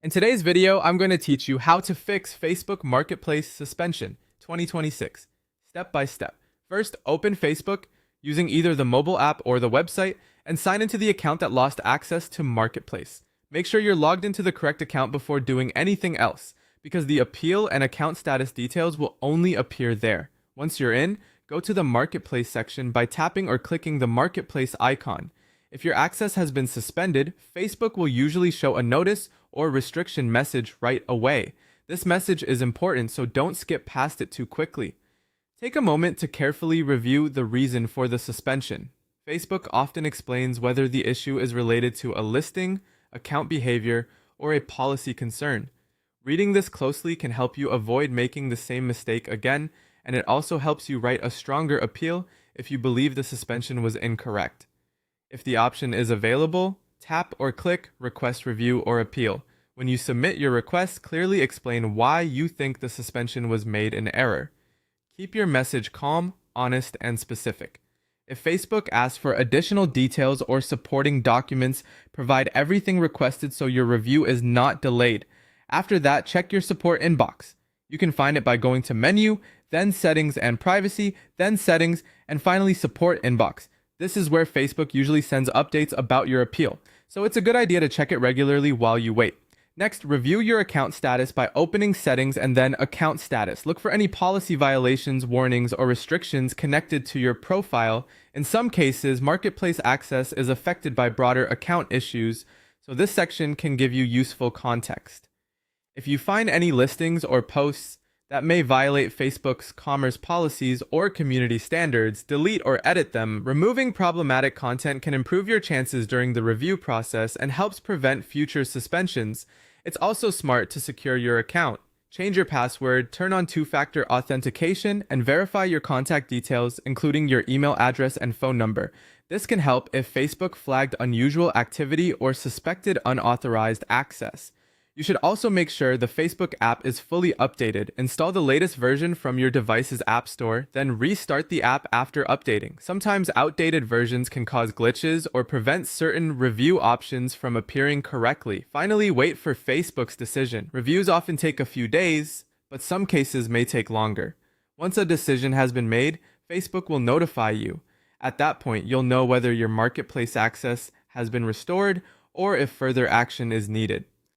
In today's video, I'm going to teach you how to fix Facebook Marketplace Suspension 2026, step by step. First, open Facebook using either the mobile app or the website and sign into the account that lost access to Marketplace. Make sure you're logged into the correct account before doing anything else, because the appeal and account status details will only appear there. Once you're in, go to the Marketplace section by tapping or clicking the Marketplace icon. If your access has been suspended, Facebook will usually show a notice or restriction message right away. This message is important, so don't skip past it too quickly. Take a moment to carefully review the reason for the suspension. Facebook often explains whether the issue is related to a listing, account behavior, or a policy concern. Reading this closely can help you avoid making the same mistake again, and it also helps you write a stronger appeal if you believe the suspension was incorrect. If the option is available, tap or click Request Review or Appeal. When you submit your request, clearly explain why you think the suspension was made in error. Keep your message calm, honest, and specific. If Facebook asks for additional details or supporting documents, provide everything requested so your review is not delayed. After that, check your support inbox. You can find it by going to Menu, then Settings and Privacy, then Settings, and finally Support Inbox. This is where Facebook usually sends updates about your appeal, so it's a good idea to check it regularly while you wait. Next, review your account status by opening Settings and then Account Status. Look for any policy violations, warnings, or restrictions connected to your profile. In some cases, Marketplace access is affected by broader account issues, so this section can give you useful context. If you find any listings or posts that may violate Facebook's commerce policies or community standards, delete or edit them. Removing problematic content can improve your chances during the review process and helps prevent future suspensions. It's also smart to secure your account. Change your password, turn on two-factor authentication, and verify your contact details, including your email address and phone number. This can help if Facebook flagged unusual activity or suspected unauthorized access. You should also make sure the Facebook app is fully updated. Install the latest version from your device's app store, then restart the app after updating. Sometimes outdated versions can cause glitches or prevent certain review options from appearing correctly. Finally, wait for Facebook's decision. Reviews often take a few days, but some cases may take longer. Once a decision has been made, Facebook will notify you. At that point, you'll know whether your marketplace access has been restored or if further action is needed.